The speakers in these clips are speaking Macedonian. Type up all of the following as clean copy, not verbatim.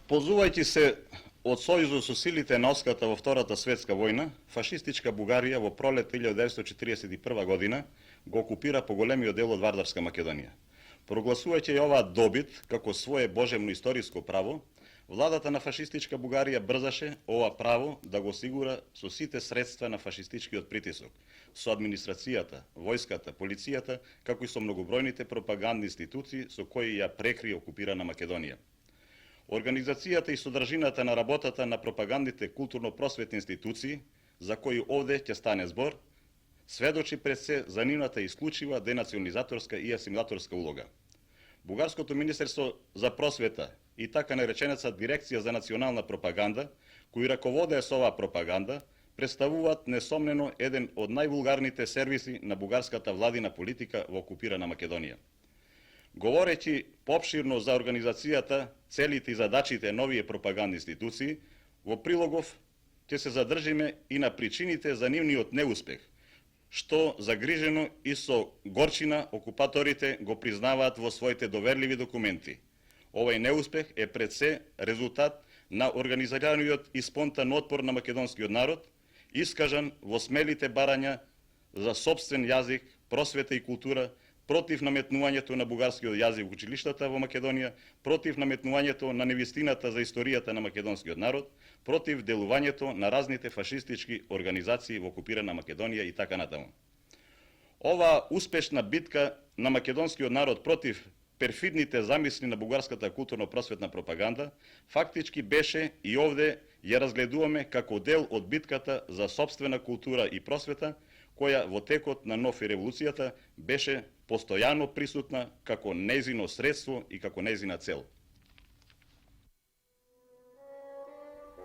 Ползувајќи се од сојузот со силите на Оската во Втората светска војна, фашистичка Бугарија во пролет 1941 година го окупира поголемиот дел од Вардарска Македонија. Прогласувајќи оваа добит како свое божемно историско право, владата на фашистичка Бугарија брзаше ова право да го осигура со сите средства на фашистичкиот притисок, со администрацијата, војската, полицијата, како и со многобројните пропагандни институции со кои ја прекри окупирана Македонија. Организацијата и содржината на работата на пропагандните културно-просветни институции, за кои овде ќе стане збор, сведочи пред се за нивната исклучива денационализаторска и асимилаторска улога. Бугарското Министерство за просвета и така наречената Дирекција за национална пропаганда, кои раководеа со оваа пропаганда, представуваат несомнено еден од највулгарните сервиси на бугарската владина политика во окупирана Македонија. Говорејќи поопширно за организацијата, целите и задачите на овие пропагандни институции, во прилогов ќе се задржиме и на причините за нивниот неуспех, што загрижено и со горчина окупаторите го признаваат во своите доверливи документи. Овој неуспех е пред се резултат на организираниот и спонтан отпор на македонскиот народ, искажан во смелите барања за сопствен јазик, просвета и култура, против наметнувањето на бугарскиот јазик во училиштата во Македонија, против наметнувањето на невистината за историјата на македонскиот народ, против делувањето на разните фашистички организации во окупирана Македонија и така натаму. Оваа успешна битка на македонскиот народ против перфидните замисли на бугарската културно-просветна пропаганда фактички беше и овде ја разгледуваме како дел од битката за сопствена култура и просвета, која во текот на нов и револуцијата беше постојано присутна како нејзино средство и како нејзина цел.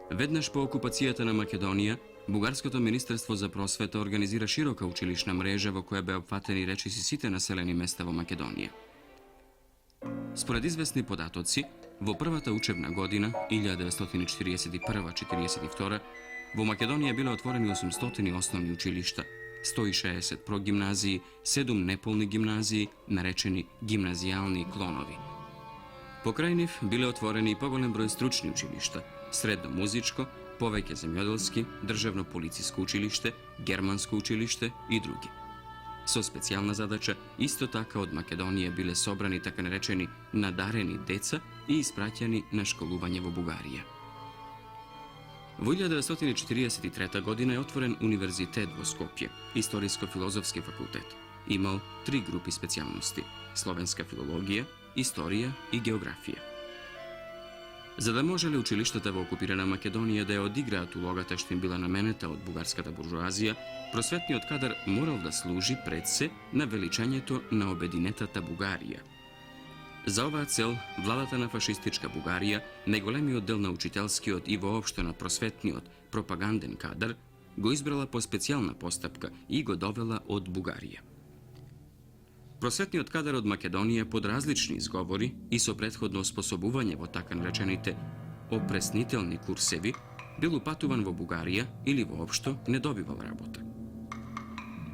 Веднаш по окупацијата на Македонија, Бугарското Министерство за просвета организира широка училишна мрежа во која беа опфатени речиси сите населени места во Македонија. Според известни податоци, во првата учебна година, 1941-42, во Македонија биле отворени 800 основни училишта, 160 прогимназии, 7 неполни гимназии, наречени гимназијални клонови. Покрај нив биле отворени и поголем број стручни училишта, средно музичко, повеќе земјоделски, државно полициско училиште, германско училиште и други. Со специјална задача, исто така од Македонија биле собрани така наречени надарени деца и испраќани на школување во Бугарија. Во 1943 година е отворен универзитет во Скопје, Историско-филозофски факултет. Имал 3 групи специјалности – словенска филологија, историја и географија. За да можеле училиштата во окупирана Македонија да ја одиграат улогата што им била наменета од бугарската буржуазија, просветниот кадар морал да служи пред се на величањето на обединетата Бугарија. За оваа цел, владата на фашистичка Бугарија, најголемиот дел на учителскиот и воопшто на просветниот пропаганден кадар, го избрала по специјална постапка и го довела од Бугарија. Просветниот кадар од Македонија под различни изговори и со претходно способување во така наречените опреснителни курсеви, бил упатуван во Бугарија или воопшто не добивал работа.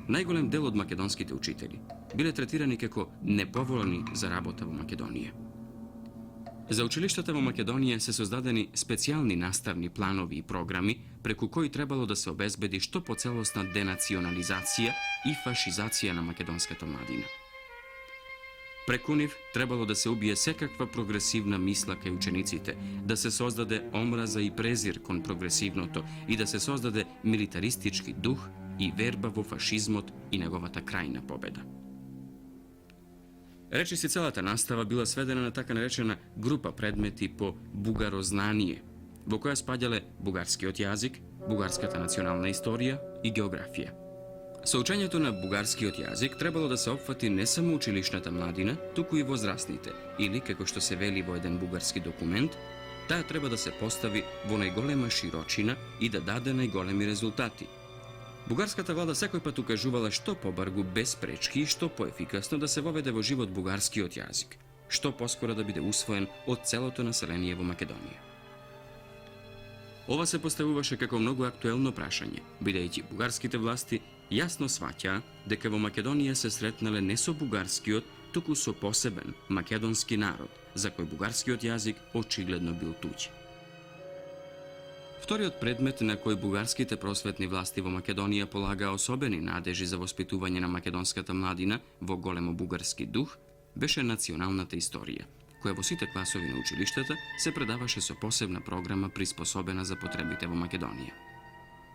Најголем дел од македонските учители биле третирани како неповолни за работа во Македонија. За училиштата во Македонија се создадени специјални наставни планови и програми преку кои требало да се обезбеди што поцелосна денационализација и фашизација на македонската младина. Преку нив требало да се убие секаква прогресивна мисла кај учениците, да се создаде омраза и презир кон прогресивното и да се создаде милитаристички дух и верба во фашизмот и неговата крајна победа. Речиси целата настава била сведена на така наречена група предмети по бугарознание, во која спаѓале бугарскиот јазик, бугарската национална историја и географија. Со учењето на бугарскиот јазик требало да се опфати не само училишната младина, туку и возрастните, или, како што се вели во еден бугарски документ, таа треба да се постави во најголема широчина и да даде најголеми резултати. Бугарската влада секој пат укажувала што побаргу без пречки и што поефикасно да се воведе во живот бугарскиот јазик, што поскоро да биде усвоен од целото население во Македонија. Ова се поставуваше како многу актуелно прашање, бидејќи бугарските власти јасно сваќаа дека во Македонија се сретнале не со бугарскиот, туку со посебен македонски народ, за кој бугарскиот јазик очигледно бил туѓ. Вториот предмет на кој бугарските просветни власти во Македонија полагаа особени надежи за воспитување на македонската младина во големо бугарски дух, беше националната историја, која во сите класови на училиштата се предаваше со посебна програма приспособена за потребите во Македонија.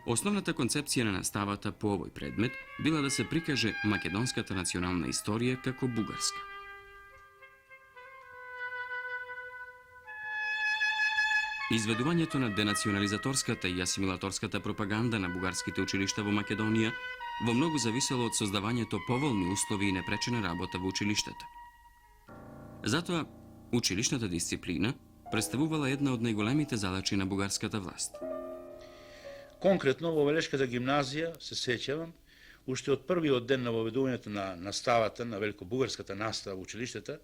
Основната концепција на наставата по овој предмет била да се прикаже македонската национална историја како бугарска. Изведувањето на денационализаторската и асимилаторската пропаганда на бугарските училишта во Македонија во многу зависело од создавањето поволни услови и непречена работа во училиштата. Затоа, училишната дисциплина представувала една од најголемите задачи на бугарската власт. Конкретно во Велешката гимназија се сеќавам, уште од првиот ден на воведувањето на наставата на великобугарската настава во училиштата,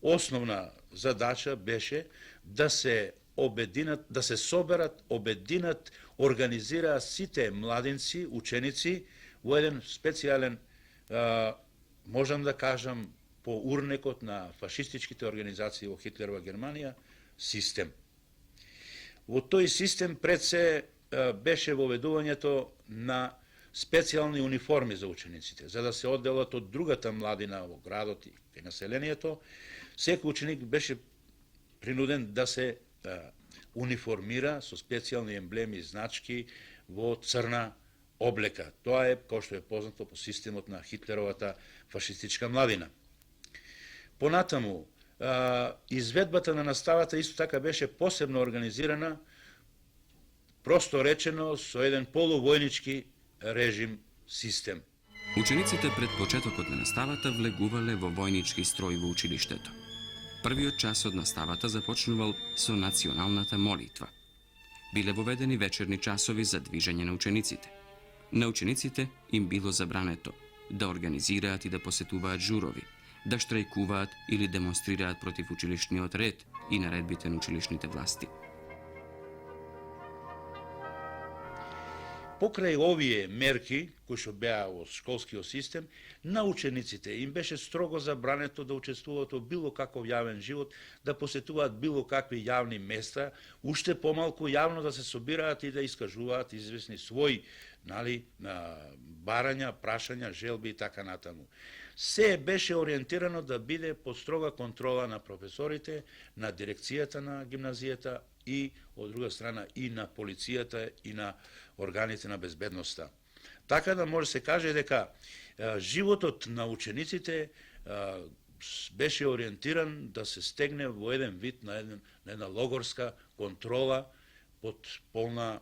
основна задача беше да се соберат, обединат, организираат сите младинци, ученици во еден специјален, можам да кажам, по урнекот на фашистичките организации во Хитлерова Германија, систем. Во тој систем пред се беше воведувањето на специјални униформи за учениците, за да се одделат од другата младина во градот и кај населението. Секој ученик беше принуден да се униформира со специјални емблеми и значки во црна облека. Тоа е, како што е познато, по системот на Хитлеровата фашистичка младина. Понатаму, изведбата на наставата исто така беше посебно организирана, просто речено, со еден полувојнички режим, систем. Учениците пред почетокот на наставата влегувале во војнички строј во училиштето. Првиот час од наставата започнувал со националната молитва. Биле воведени вечерни часови за движење на учениците. На учениците им било забрането да организираат и да посетуваат журови, да штрајкуваат или демонстрираат против училишниот ред и наредбите на училишните власти. Покрај овие мерки, кои што беа во школскиот систем, на учениците им беше строго забрането да учествуваат во било каков јавен живот, да посетуваат било какви јавни места, уште помалку јавно да се собираат и да искажуваат известни своји, барања, прашања, желби и така натаму. Се беше ориентирано да биде под строга контрола на професорите, на дирекцијата на гимназијата и, од друга страна, и на полицијата и на органите на безбедноста. Така да може се каже дека животот на учениците беше ориентиран да се стегне во еден вид на една логорска контрола под полна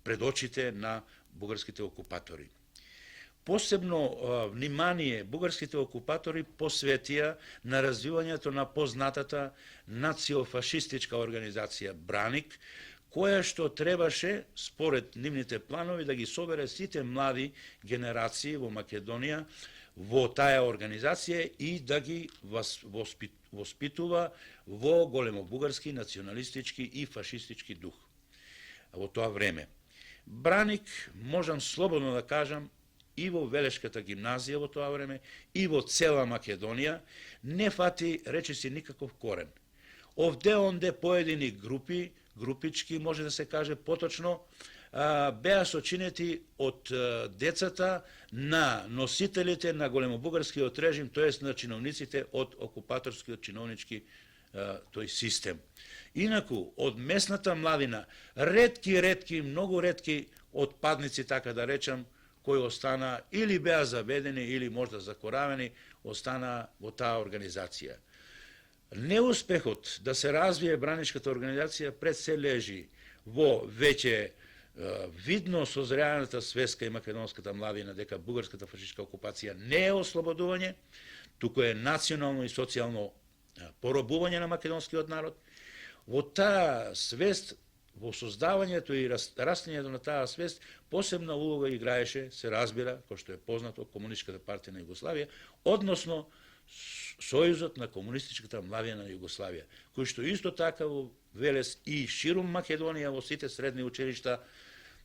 пред очите на бугарските окупатори. Посебно внимание бугарските окупатори посветија на развивањето на познатата нациофашистичка организација Браник, која што требаше, според нивните планови, да ги собере сите млади генерации во Македонија во таа организација и да ги воспитува во големобугарски, националистички и фашистички дух во тоа време. Браник, можам слободно да кажам, и во Велешката гимназија во тоа време, и во цела Македонија, не фати, речиси, никаков корен. Овде-онде поедини групички, може да се каже поточно, беа сочинети од децата на носителите на големобугарскиот режим, тоест на чиновниците од окупаторскиот чиновнички тој систем. Инаку, од местната младина, ретки, многу ретки отпадници, така да речам, кои остана или беа заведени, или можда закоравени, остана во таа организација. Неуспехот да се развие браничката организација пред се лежи во веќе видно созреаната свеска и македонската младина дека бугарската фашистичка окупација не е ослободување, туку е национално и социјално поробување на македонскиот народ. Во таа свест, во создавањето и растењето на таа свест, посебна улога играеше, се разбира, кој што е познато, Комунистичката партија на Југославија, односно Сојузот на комунистичката младина на Југославија, кој што исто така во Велес и ширум Македонија во сите средни училишта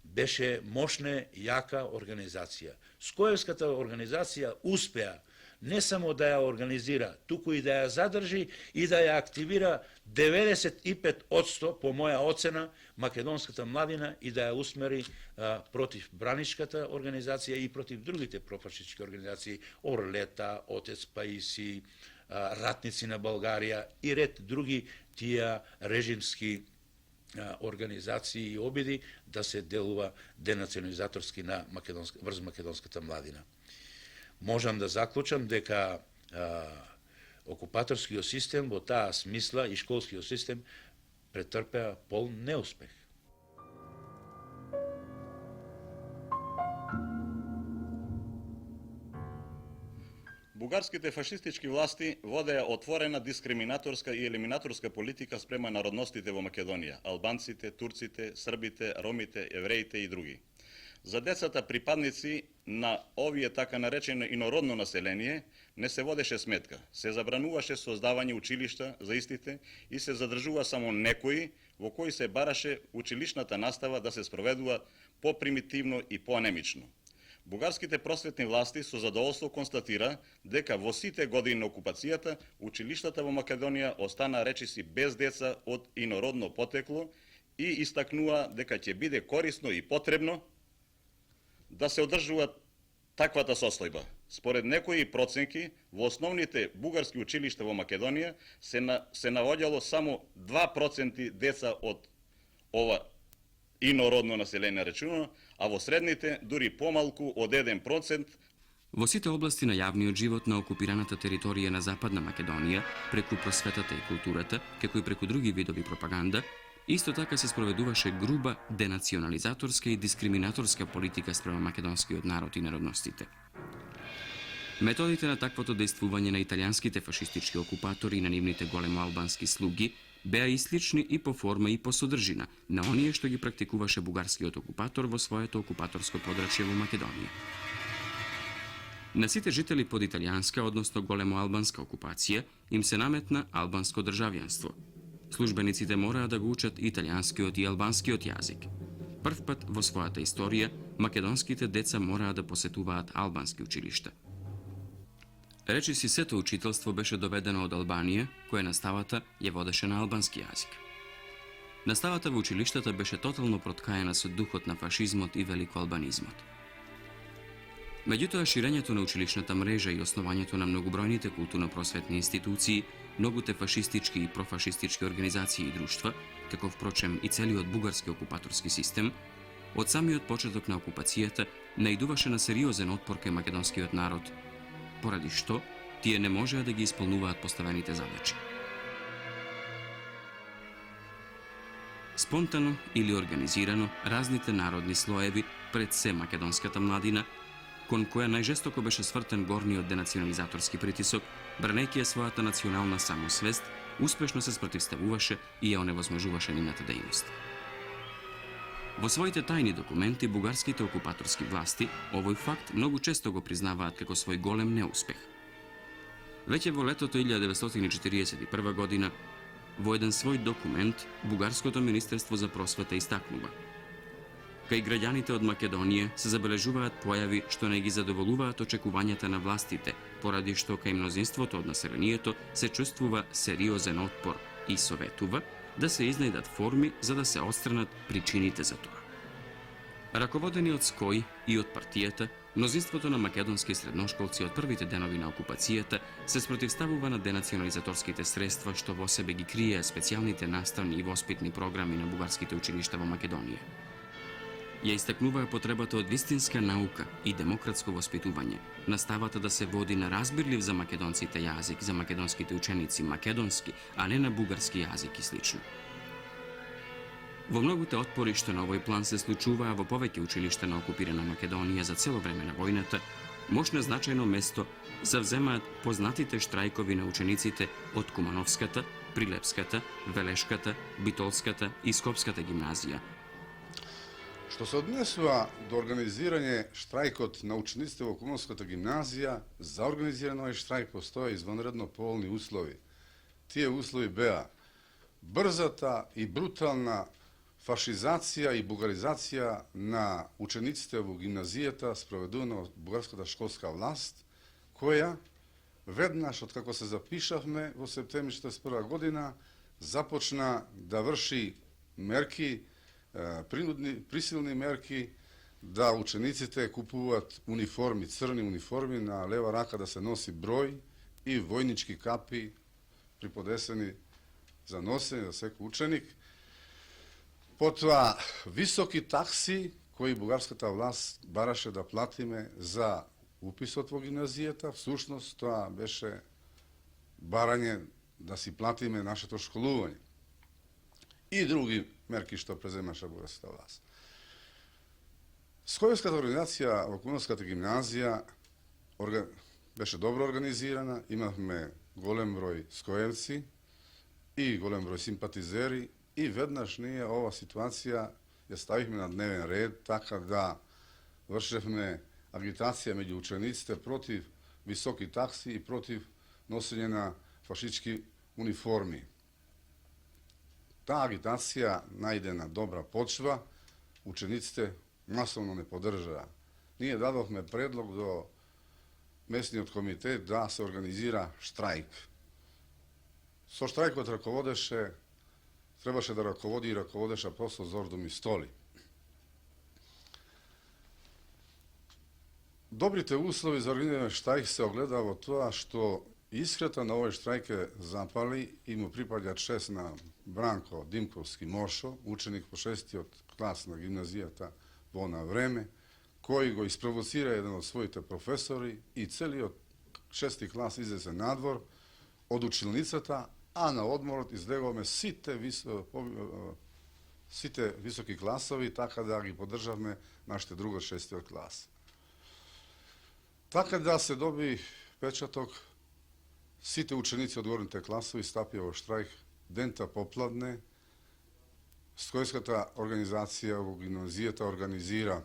беше мощна, јака организација. Скоевската организација успеа не само да ја организира, туку и да ја задржи и да ја активира 95% по моја оцена македонската младина и да ја усмери против браничката организација и против другите профашистички организации, Орлета, Отец Паиси, Ратници на Българија и ред други тие режимски организации и обиди да се делува денационализаторски на врз македонската младина. Можам да заклучам дека окупаторскиот систем во таа смисла и школскиот систем претрпеа полн неуспех. Бугарските фашистички власти водеа отворена дискриминаторска и елиминаторска политика спрема народностите во Македонија, албанците, турците, србите, ромите, евреите и други. За децата припадници на овие така наречено инородно население не се водеше сметка. Се забрануваше создавање училишта за истите и се задржува само некои во кои се бараше училишната настава да се спроведува попримитивно и поанемично. Бугарските просветни власти со задоволство констатира дека во сите години на окупацијата училиштата во Македонија остана речиси без деца од инородно потекло и истакнува дека ќе биде корисно и потребно да се одржува таквата состојба. Според некои проценки, во основните бугарски училишта во Македонија се наоѓало само 2% деца од ова инородно население речено, а во средните дури помалку од 1%. Во сите области на јавниот живот на окупираната територија на Западна Македонија, преку просветата и културата, како и преку други видови пропаганда, исто така се спроведуваше груба денационализаторска и дискриминаторска политика спрема македонскиот народ и народностите. Методите на таквото действување на италијанските фашистички окупатори и на нивните големоалбански слуги беа и слични и по форма и по содржина на оние што ги практикуваше бугарскиот окупатор во своето окупаторско подрачје во Македонија. На сите жители под италијанска, односно големоалбанска окупација, им се наметна албанско државјанство. Службениците мораа да го учат италијанскиот и албанскиот јазик. Прв пат во својата историја, македонските деца мораа да посетуваат албански училишта. Речиси сето учителство беше доведено од Албанија, која наставата ја водеше на албански јазик. Наставата во училиштата беше тотално проткаена со духот на фашизмот и великоалбанизмот. Меѓутоа, ширењето на училишната мрежа и основањето на многобројните културно-просветни институции, многуте фашистички и профашистички организации и друштва, како впрочем и целиот бугарски окупаторски систем, од самиот почеток на окупацијата наидуваше на сериозен отпор кај македонскиот народ, поради што тие не можеа да ги исполнуваат поставените задачи. Спонтано или организирано, разните народни слоеви, пред се македонската младина, кон која најжестоко беше свртен горниот денационализаторски притисок, бранејќи ја својата национална самосвест, успешно се спротивставуваше и ја оневозможуваше нивната дејност. Во своите тајни документи, бугарските окупаторски власти овој факт многу често го признаваат како свој голем неуспех. Веќе во летото 1941 година, во еден свој документ, Бугарското министерство за просвета истакнува: кај граѓаните од Македонија се забележуваат појави што не ги задоволуваат очекувањата на властите, поради што кај мнозинството од населението се чувствува сериозен отпор и советува да се изнајдат форми за да се отстранат причините за тоа. Раководени од СКОј и од партијата, мнозинството на македонски средношколци од првите денови на окупацијата се спротивставува на денационализаторските средства што во себе ги криеа специјалните наставни и воспитни програми на бугарските училишта во Македонија. Ја истакнуваа потребата од вистинска наука и демократско воспитување, наставата да се води на разбирлив за македонците јазик, за македонските ученици македонски, а не на бугарски јазик и слично. Во многуте отпори што на овој план се случуваа во повеќе училишта на окупирана Македонија за цело време на војната, мощно значајно место завземаат познатите штрајкови на учениците од Кумановската, Прилепската, Велешката, Битолската и Скопската гимназија. Што се однесува до организирање штрајкот на учениците во Кумановската гимназија, за организирање овој штрајк постоje извонредно поволни услови. Тие услови беа брзата и брутална фашизација и бугаризација на учениците во гимназијата спроведувана од бугарската школска власт, која vednaš od kako se zapišavme v septembri 41. godina, započna da vrši merki, prisilni merki, da učenici te kupuvat uniformi, crni uniformi, na leva raka da se nosi broj i vojnički kapi pripodeseni za nosenje, za svaki učenik. Potva visoki taksi koji bugarskата vlast бараше да платиме за уписот во гимназијата, всушност тоа беше барање да си платиме нашето школување. И други мерки што преземаше бугарската власт. Скојевската организација во Куновската гимназија беше добро организирана, имавме голем број скоевци и голем број симпатизери и веднаш ние ова ситуација ја ставихме на дневен ред, така да вршевме агитација меѓу учениците против високи такси и против носење на фашистички униформи. Таа агитација најде на добра почва, учениците масовно не поддржаа. Ние дадовме предлог до местниот комитет да се организира штрајк. Со штрајкот требаше да раководи и раководеше професор Зордо Мистоли. Добрите услови за организиран штрајк се огледа во тоа што искрата на овој штрајк е запали и му припаѓа чест на Бранко Димковски Мошо, ученик по 6-тиот клас на гимназијата во она време, кој го испровоцира еден од своите професори и целиот 6-ти клас излезе надвор од училницата, а на одморот излеговме сите високи класови, така да ги поддржавме нашите друго 6-тиот клас. Така да се доби печаток, сите ученици од горните класови стапија во штрајк дента попладне. Скојската организација во гимназијата организира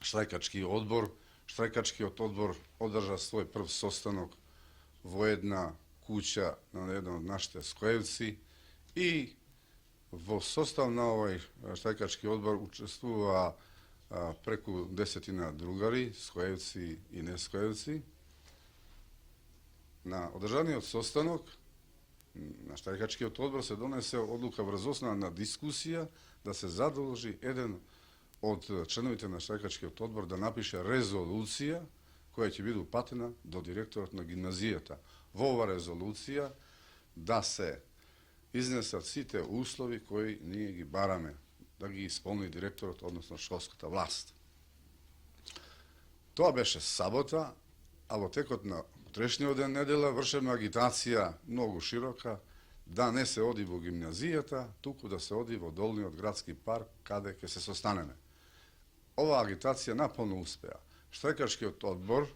штрајкачки одбор. Штрајкачкиот одбор одржа свој прв состанок во една куќа на еден од нашите скоевци и во состав на овој штрајкачки одбор учествува преку 10 другари, скоевци и нескоевци. На одржаниот состанок на штрајкачкиот одбор се донесе одлука врз основа на дискусија да се задолжи еден од членовите на штрајкачкиот одбор да напише резолуција која ќе биде упатена до директорот на гимназијата. Во ова резолуција да се изнесат сите услови кои ние ги бараме да ги исполни директорот, односно школската власт. Тоа беше сабота, а во текот на утрешниот ден недела вршеме агитација многу широка да не се оди во гимназијата, туку да се оди во долниот градски парк каде ќе се состанеме. Ова агитација наполно успеа. Штрајкачкиот одбор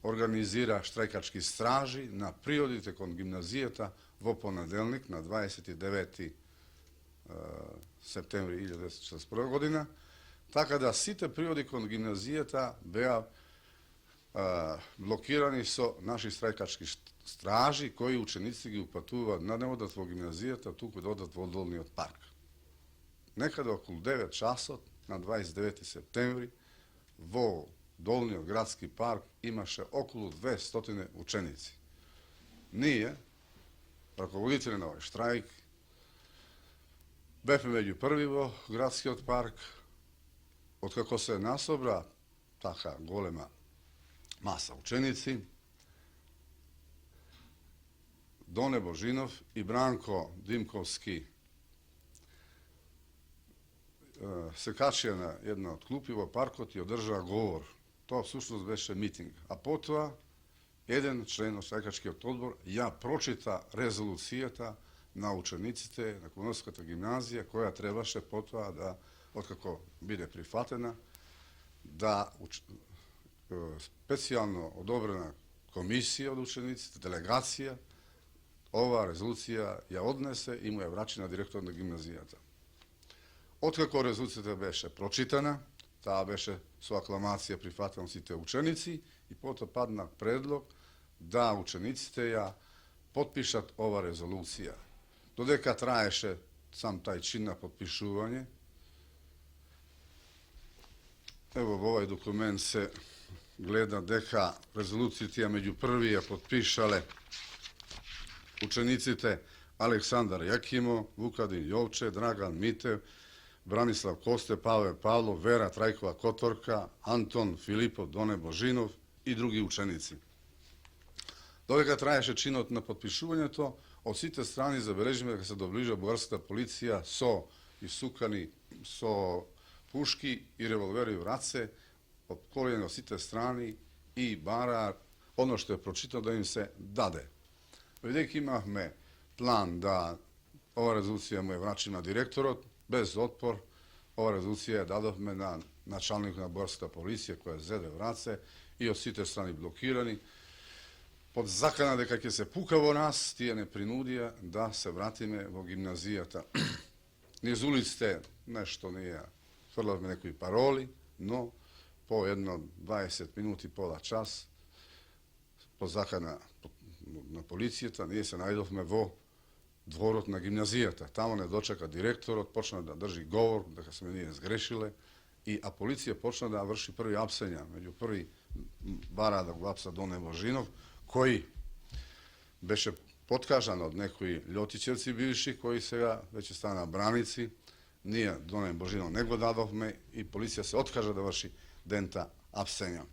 организира штрајкачки стражи на приодите кон гимназијата во понеделник на 29 септември 1941 година, така да сите приоди кон гимназијата беа блокирани со наши штрајкачки стражи, кои ученици ги упатуваат на не одат во гимназијата, туку да одат во долниот парк. Некаде околу 9 часот на 29 септември во долниот градски парк имаше околу 200 ученици. Ние, раководители на овој штрајк, бевме меѓу први во градскиот парк, откако се насобра така голема маса ученици. Доне Божинов и Бранко Димковски се качија на една од клупи во паркот и одржаа говор. Тоа всушност беше митинг. А потоа еден член од штрајкачкиот одбор ја прочита резолуцијата на учениците на Куновската гимназија, која требаше потоа да, откако биде прифатена, да специјално одобрена комисија од учениците, делегација, ова резолуција ја однесе и му ја врачи на директор на гимназијата. Откако резолуцијата беше прочитана, таа беше со акламација прифатена од сите ученици и потоа падна предлог да учениците ја потпишат ова резолуција. Додека траеше сам тај чин на потпишување, ево во овај документ се gleda дека резолуциите меѓу први ја подпишале учениците Александар Јакимо, Вукадин Јовче, Драган Митев, Бранислав Косте, Паве Павлов, Вера Трајкова Которка, Антон Филипов, Доне Божинов и други ученици. Додека траеше чинот на подпишувањето, од сите страни забележиме дека се доближа бугарската полиција со исукани со пушки и револвери в раце, обколени од сите страни и бара оно што е прочитано да им се даде. Бидејќи имавме план да ова резолуција му ја врачиме на директорот, без отпор, ова резолуција ја дадовме на началник на бугарската полиција која зеде в раце и од сите страни блокирани. Под закана дека ќе се пука во нас, тие не принудија да се вратиме во гимназијата. Низ улиците нешто ние фрлавме некои пароли, но по едно 20 минути, пола час, по закана на полицијата, ние се најдовме во дворот на гимназијата. Тамо не дочека директорот, почна да држи говор, дека сме ние сгрешиле, а полиција почна да врши први апсења. Меѓу први бара да го апса Доне Божинов, кој беше подкажан од некои љотичевци бивши, кои сега веќе стана браници. Ние Доне Божинов не го дадовме и полиција се откажа да врши дента апсења.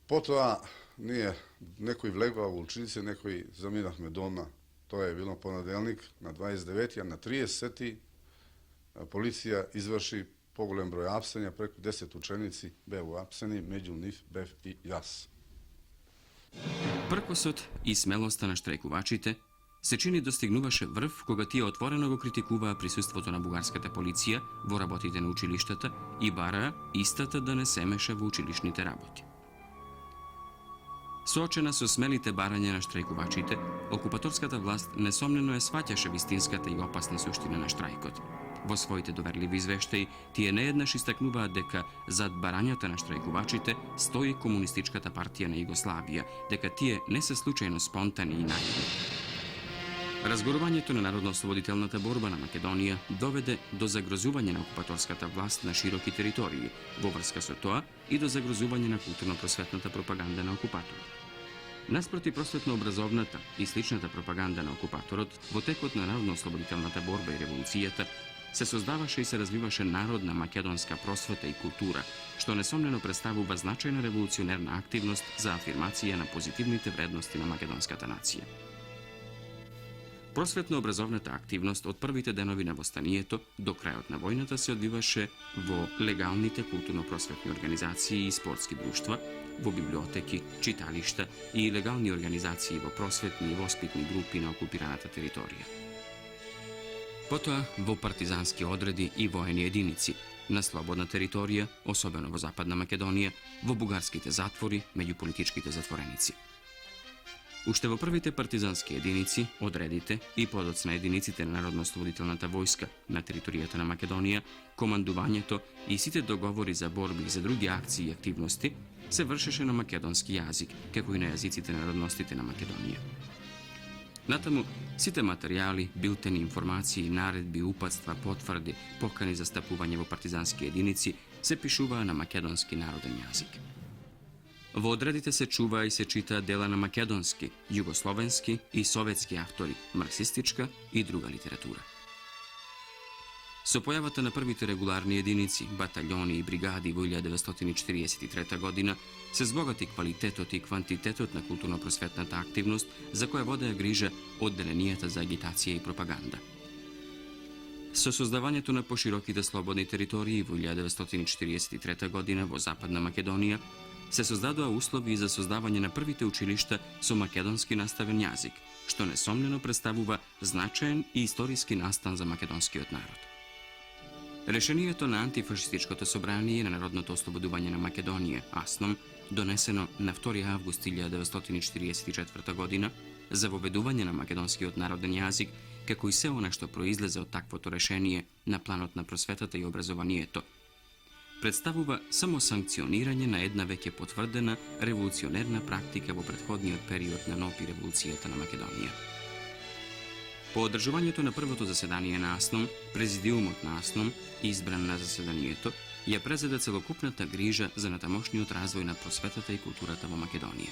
Потоа ние некои влегува во ученици, некои заминавме дома. Тоа е било понеделник на 29, а на 30 полиција изврши поголем број апсења, преку 10 ученици беа апсени, меѓу нив бев и јас. Пркосот и смелоста на штрајкувачите се чини достигнуваше врв кога тие отворено го критикуваа присуството на бугарската полиција во работите на училиштата и бараа истата да не се меша во училишните работи. Соочена со смелите барања на штрајкувачите, окупаторската власт несомнено ја сваќаше вистинската и опасна суштина на штрајкот. Во своите доверливи извештаи, тие нееднаш истакнуваат дека зад барањата на штрајкувачите стои Комунистичката партија на Југославија, дека тие не се случајно спонтани и наивни. Разгорувањето на народно-ослободителната борба на Македонија доведе до загрозување на окупаторската власт на широки територии, во врска со тоа и до загрозување на културно-просветната пропаганда на окупаторот. Наспроти просветно-образовната и сличната пропаганда на окупаторот, во текот на народно-ослободителната борба и револуцијата, се создаваше и се развиваше народна македонска просвета и култура, што несомнено представува значајна револуционерна активност за афирмација на позитивните вредности на македонската нација. Просветно-образовната активност од првите денови на востанието до крајот на војната се одвиваше во легалните културно-просветни организации и спортски друштва, во библиотеки, читалишта и легални организации во просветни и воспитни групи на окупираната територија. Потоа во партизански одреди и воени единици на слободна територија, особено во Западна Македонија, во бугарските затвори меѓу политичките затвореници. Уште во првите партизански единици, одредите и подоцна единиците на Народно-ослободителната војска на територијата на Македонија, командувањето и сите договори за борби и за други акции и активности се вршеше на македонски јазик, како и на јазиците на народностите на Македонија. Натаму, сите материјали, билтени, информации, наредби, упатства, потврди, покани за стапување во партизански единици се пишуваа на македонски народен јазик. Во одредите се чуваа и се читаа дела на македонски, југословенски и советски автори, марксистичка и друга литература. Со појавата на првите регуларни единици, батальони и бригади во 1943 година, се збогати квалитетот и квантитетот на културно-просветната активност за која водеа грижа одделенијата за агитација и пропаганда. Со создавањето на пошироките слободни територии во 1943 година во Западна Македонија, се создадоа услови за создавање на првите училишта со македонски наставен јазик, што несомнено представува значаен и историски настан за македонскиот народ. Решението на антифашистичкото собрание на Народното ослободување на Македонија, АСНОМ, донесено на 2 август 1944 година, за воведување на македонскиот народен јазик, како и се она што произлезе од таквото решение на планот на просветата и образованието, представува само санкционирање на една веќе потврдена револуционерна практика во претходниот период на НОП и револуцијата на Македонија. По одржувањето на првото заседание на АСНОМ, президиумот на АСНОМ, избран на заседанието, ја презеде целокупната грижа за натамошниот развој на просветата и културата во Македонија.